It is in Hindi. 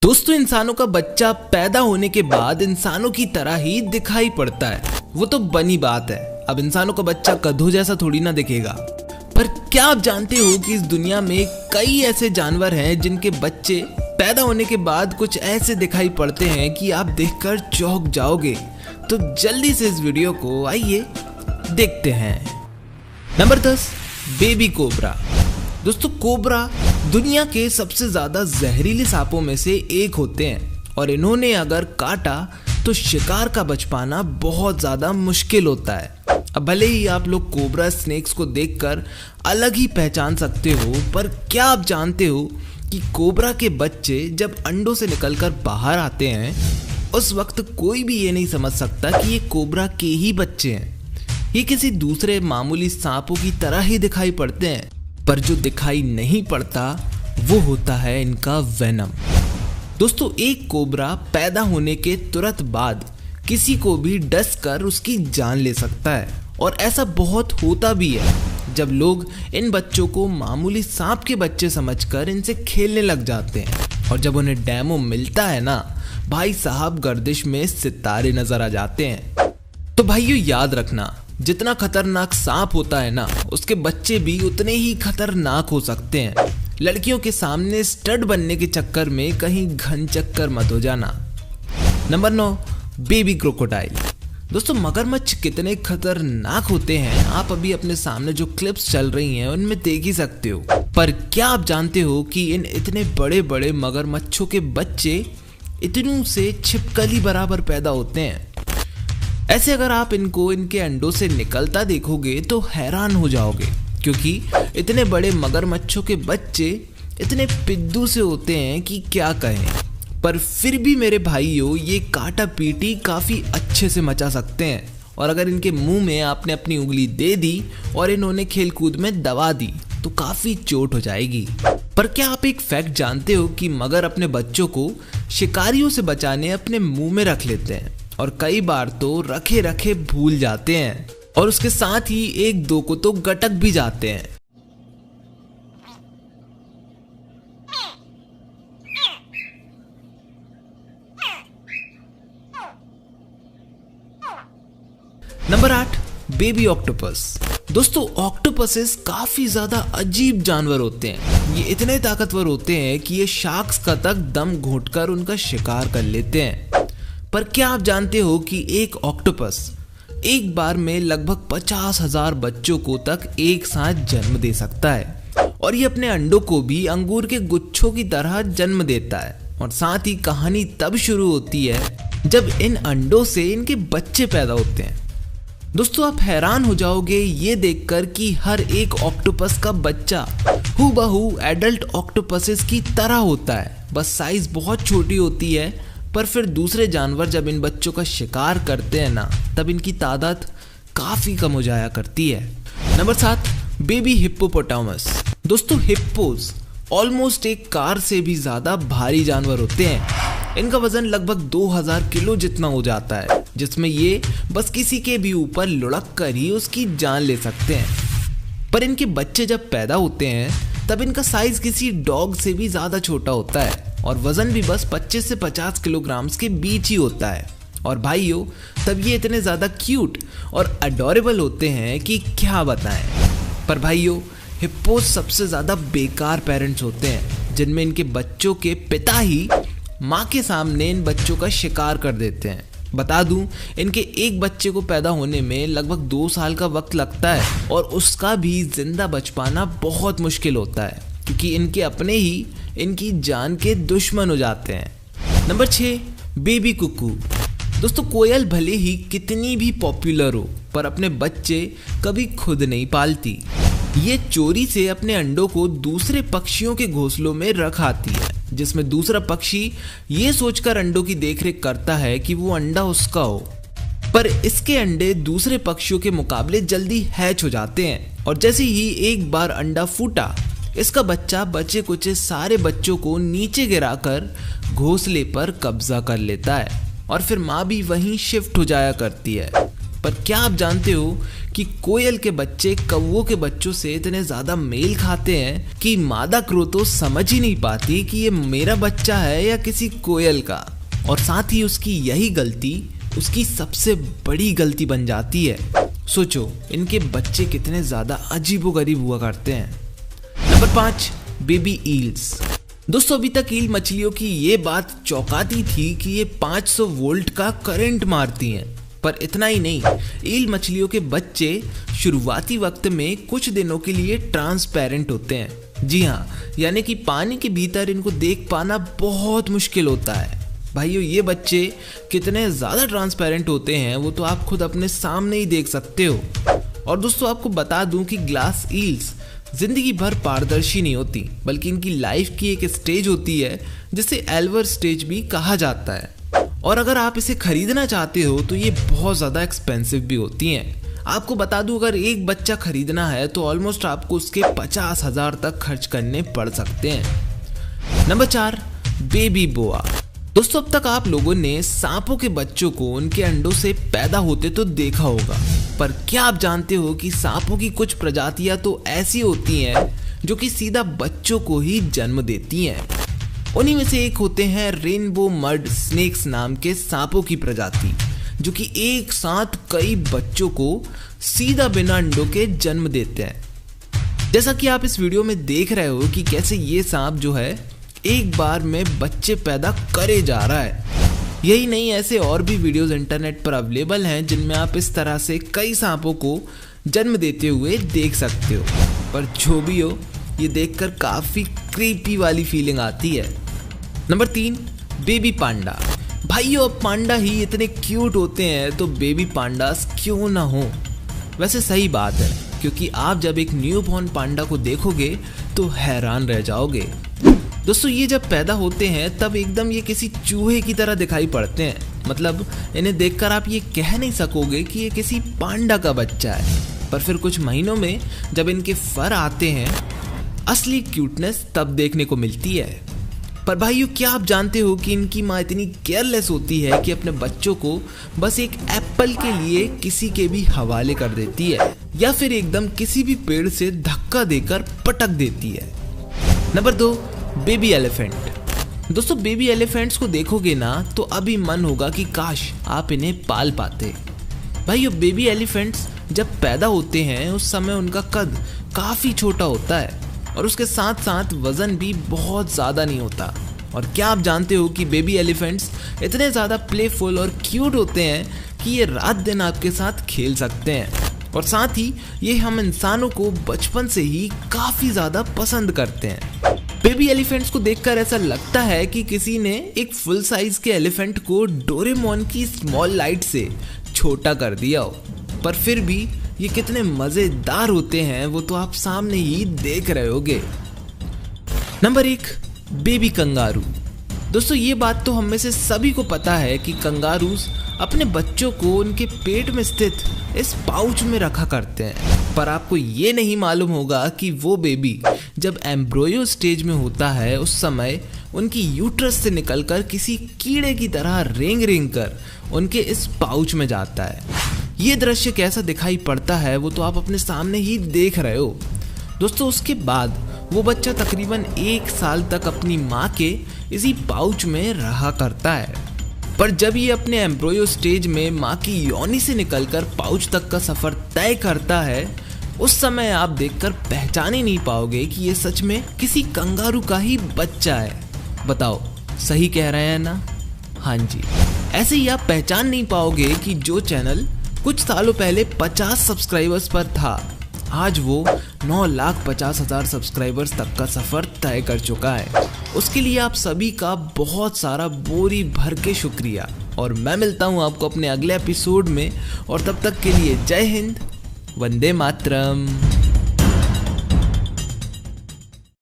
दोस्तों, इंसानों का बच्चा पैदा होने के बाद इंसानों की तरह ही दिखाई पड़ता है। वो तो बनी बात है। अब इंसानों का बच्चा गधों जैसा थोड़ी ना दिखेगा। पर क्या आप जानते हो कि इस दुनिया में कई ऐसे जानवर हैं जिनके बच्चे पैदा होने के बाद कुछ ऐसे दिखाई पड़ते हैं कि आप देखकर चौंक जाओगे। तो जल्दी से इस वीडियो को आइए देखते हैं। Number 10, baby cobra. दोस्तों, कोबरा दुनिया के सबसे ज्यादा जहरीले सांपों में से एक होते हैं और इन्होंने अगर काटा तो शिकार का बच पाना बहुत ज्यादा मुश्किल होता है। अब भले ही आप लोग कोबरा स्नेक्स को देखकर अलग ही पहचान सकते हो, पर क्या आप जानते हो कि कोबरा के बच्चे जब अंडों से निकलकर बाहर आते हैं उस वक्त कोई भी ये नहीं समझ सकता कि ये कोबरा के ही बच्चे हैं। ये किसी दूसरे मामूली सांपों की तरह ही दिखाई पड़ते हैं, पर जो दिखाई नहीं पड़ता वो होता है इनका वेनम। दोस्तों, एक कोबरा पैदा होने के तुरंत बाद किसी को भी डस कर उसकी जान ले सकता है और ऐसा बहुत होता भी है जब लोग इन बच्चों को मामूली सांप के बच्चे समझकर इनसे खेलने लग जाते हैं। और जब उन्हें डेमो मिलता है ना, भाई साहब गर्दिश में सितारे नजर आ जाते हैं। तो भाइयों, याद रखना, जितना खतरनाक सांप होता है ना, उसके बच्चे भी उतने ही खतरनाक हो सकते हैं। लड़कियों के सामने स्टड बनने के चक्कर में कहीं घन चक्कर मत हो जाना। Number 9, baby crocodile. दोस्तों, मगरमच्छ कितने खतरनाक होते हैं आप अभी अपने सामने जो क्लिप्स चल रही हैं उनमें देख ही सकते हो। पर क्या आप जानते हो कि इन इतने बड़े बड़े मगरमच्छों के बच्चे इतनों से छिपकली बराबर पैदा होते हैं। ऐसे अगर आप इनको इनके अंडों से निकलता देखोगे तो हैरान हो जाओगे, क्योंकि इतने बड़े मगरमच्छों के बच्चे इतने पिद्दू से होते हैं कि क्या कहें। पर फिर भी मेरे भाइयों, ये काटा पीटी काफ़ी अच्छे से मचा सकते हैं। और अगर इनके मुंह में आपने अपनी उंगली दे दी और इन्होंने खेलकूद में दबा दी तो काफ़ी चोट हो जाएगी। पर क्या आप एक फैक्ट जानते हो कि मगर अपने बच्चों को शिकारियों से बचाने अपने मुंह में रख लेते हैं और कई बार तो रखे रखे भूल जाते हैं और उसके साथ ही एक दो को तो गटक भी जाते हैं। Number 8, baby octopus. दोस्तों, ऑक्टोपसेस काफी ज्यादा अजीब जानवर होते हैं। ये इतने ताकतवर होते हैं कि ये शार्क्स का तक दम घोंटकर उनका शिकार कर लेते हैं। पर क्या आप जानते हो कि एक ऑक्टोपस एक बार में लगभग 50,000 बच्चों को तक एक साथ जन्म दे सकता है और ये अपने अंडों को भी अंगूर के गुच्छों की तरह जन्म देता है। और साथ ही कहानी तब शुरू होती है जब इन अंडों से इनके बच्चे पैदा होते हैं। दोस्तों, आप हैरान हो जाओगे ये देखकर कि हर एक ऑक्टोपस का बच्चा हूबहू एडल्ट ऑक्टोपसेस की तरह होता है, बस साइज बहुत छोटी होती है। पर फिर दूसरे जानवर जब इन बच्चों का शिकार करते हैं ना, तब इनकी तादाद काफी कम हो जाया करती है। Number 7, baby hippopotamus. दोस्तों, हिप्पोज ऑलमोस्ट एक कार से भी ज्यादा भारी जानवर होते हैं। इनका वजन लगभग 2000 किलो जितना हो जाता है, जिसमें ये बस किसी के भी ऊपर लुढ़क कर ही उसकी जान ले सकते हैं। पर इनके बच्चे जब पैदा होते हैं तब इनका साइज किसी डॉग से भी ज्यादा छोटा होता है और वजन भी बस 25 से 50 किलोग्राम के बीच ही होता है। और भाइयों, तब ये इतने ज्यादा क्यूट और अडोरेबल होते हैं कि क्या बताएं। पर भाइयों, हिप्पोज सबसे ज्यादा बेकार पेरेंट्स होते हैं, जिनमें इनके बच्चों के पिता ही माँ के सामने इन बच्चों का शिकार कर देते हैं। बता दूं, इनके एक बच्चे को पैदा होने में लगभग 2 साल का वक्त लगता है और उसका भी जिंदा बच पाना बहुत मुश्किल होता है, क्योंकि इनके अपने ही इनकी जान के दुश्मन हो जाते हैं। Number 6, baby cuckoo. दोस्तों, कोयल भले ही कितनी भी पॉपुलर हो, पर अपने बच्चे कभी खुद नहीं पालती। ये चोरी से अपने अंडों को दूसरे पक्षियों के घोंसलों में रख आती है, जिसमें दूसरा पक्षी ये सोचकर अंडों की देखरेख करता है कि वो अंडा उसका हो। पर इसके अंडे दूसरे पक्षियों के मुकाबले जल्दी हैच हो जाते हैं और जैसे ही एक बार अंडा फूटा, इसका बच्चा बचे कुचे सारे बच्चों को नीचे गिराकर घोंसले पर कब्जा कर लेता है और फिर माँ भी वहीं शिफ्ट हो जाया करती है। पर क्या आप जानते हो कि कोयल के बच्चे कौवों के बच्चों से इतने ज्यादा मेल खाते हैं कि मादा क्रो तो समझ ही नहीं पाती कि ये मेरा बच्चा है या किसी कोयल का। और साथ ही उसकी यही गलती उसकी सबसे बड़ी गलती बन जाती है। सोचो इनके बच्चे कितने ज्यादा अजीबोगरीब हुआ करते हैं। Number 5, baby eels. दोस्तों अभी तक ईल मछलियों की ये बात चौंकाती थी कि ये 500 वोल्ट का करंट मारती हैं। पर इतना ही नहीं, ईल मछलियों के बच्चे शुरुआती वक्त में कुछ दिनों के लिए ट्रांसपेरेंट होते हैं। जी हाँ, यानी कि पानी के भीतर इनको देख पाना बहुत मुश्किल होता है। भाइयों ये बच्चे कितने ज़्यादा ट्रांसपेरेंट होते हैं वो तो आप खुद अपने सामने ही देख सकते हो। और दोस्तों आपको बता दूं कि ग्लास ईल्स जिंदगी भर पारदर्शी नहीं होती, बल्कि इनकी लाइफ की एक स्टेज होती है जिसे एल्वर स्टेज भी कहा जाता है। और अगर आप इसे खरीदना चाहते हो तो ये बहुत ज़्यादा एक्सपेंसिव भी होती हैं। आपको बता दूं अगर एक बच्चा खरीदना है तो ऑलमोस्ट आपको उसके 50,000 तक खर्च करने पड़ सकते हैं। नंबर 4, बेबी बोआ। दोस्तों अब तक आप लोगों ने सांपों के बच्चों को उनके अंडों से पैदा होते तो देखा होगा, पर क्या आप जानते हो कि सांपों की कुछ प्रजातियां तो ऐसी होती हैं जो कि सीधा बच्चों को ही जन्म देती हैं। उन्हीं में से एक होते हैं रेनबो मड स्नेक्स नाम के सांपों की प्रजाति, जो कि एक साथ कई बच्चों को सीधा बिना अंडों के जन्म देते हैं। जैसा कि आप इस वीडियो में देख रहे हो कि कैसे ये सांप जो है एक बार में बच्चे पैदा करे जा रहा है। यही नहीं, ऐसे और भी वीडियोस इंटरनेट पर अवेलेबल हैं जिनमें आप इस तरह से कई सांपों को जन्म देते हुए देख सकते हो। पर जो भी हो, ये देखकर काफी क्रीपी वाली फीलिंग आती है। Number 3, baby panda. भाइयों अब पांडा ही इतने क्यूट होते हैं तो बेबी पांडास क्यों ना हो। वैसे सही बात है, क्योंकि आप जब एक न्यूबॉर्न पांडा को देखोगे तो हैरान रह जाओगे। दोस्तों ये जब पैदा होते हैं तब एकदम ये किसी चूहे की तरह दिखाई पड़ते हैं। मतलब इन्हें देखकर आप ये कह नहीं सकोगे कि ये किसी पांडा का बच्चा है। पर फिर कुछ महीनों में जब इनके फर आते हैं, असली क्यूटनेस तब देखने को मिलती है। पर भाइयों क्या आप जानते हो कि इनकी माँ इतनी केयरलेस होती है कि अपने बच्चों को बस एक एप्पल के लिए किसी के भी हवाले कर देती है, या फिर एकदम किसी भी पेड़ से धक्का देकर पटक देती है। Number 2, baby elephant. दोस्तों बेबी एलिफेंट्स को देखोगे ना तो अभी मन होगा कि काश आप इन्हें पाल पाते। भाइयों बेबी एलिफेंट्स जब पैदा होते हैं उस समय उनका कद काफ़ी छोटा होता है और उसके साथ साथ वज़न भी बहुत ज़्यादा नहीं होता। और क्या आप जानते हो कि बेबी एलिफेंट्स इतने ज़्यादा प्लेफुल और क्यूट होते हैं कि ये रात दिन आपके साथ खेल सकते हैं। और साथ ही ये हम इंसानों को बचपन से ही काफ़ी ज़्यादा पसंद करते हैं। बेबी एलिफेंट्स को देखकर ऐसा लगता है कि किसी ने एक फुल साइज के एलिफेंट को डोरेमोन की स्मॉल लाइट से छोटा कर दिया हो। पर फिर भी ये कितने मजेदार होते हैं वो तो आप सामने ही देख रहे होगे। Number 1, baby kangaroo. दोस्तों ये बात तो हम में से सभी को पता है कि कंगारूस अपने बच्चों को उनके पेट में स्थित इस पाउच में रखा करते हैं। पर आपको ये नहीं मालूम होगा कि वो बेबी जब एम्ब्रोयो स्टेज में होता है उस समय उनकी यूट्रस से निकलकर किसी कीड़े की तरह रेंग रेंग कर उनके इस पाउच में जाता है। ये दृश्य कैसा दिखाई पड़ता है वो तो आप अपने सामने ही देख रहे हो। दोस्तों उसके बाद वो बच्चा तकरीबन 1 साल तक अपनी माँ के इसी पाउच में रहा करता है। पर जब ये अपने एम्ब्रोयो स्टेज में माँ की योनि से निकलकर पाउच तक का सफर तय करता है उस समय आप देखकर पहचान ही नहीं पाओगे कि ये सच में किसी कंगारू का ही बच्चा है। बताओ सही कह रहे हैं ना? हाँ जी, ऐसे ही आप पहचान नहीं पाओगे कि जो चैनल कुछ सालों पहले 50 सब्सक्राइबर्स पर था आज वो 9,50,000 सब्सक्राइबर्स तक का सफर तय कर चुका है। उसके लिए आप सभी का बहुत सारा बोरी भर के शुक्रिया। और मैं मिलता हूँ आपको अपने अगले एपिसोड में, और तब तक के लिए जय हिंद, वंदे मातरम।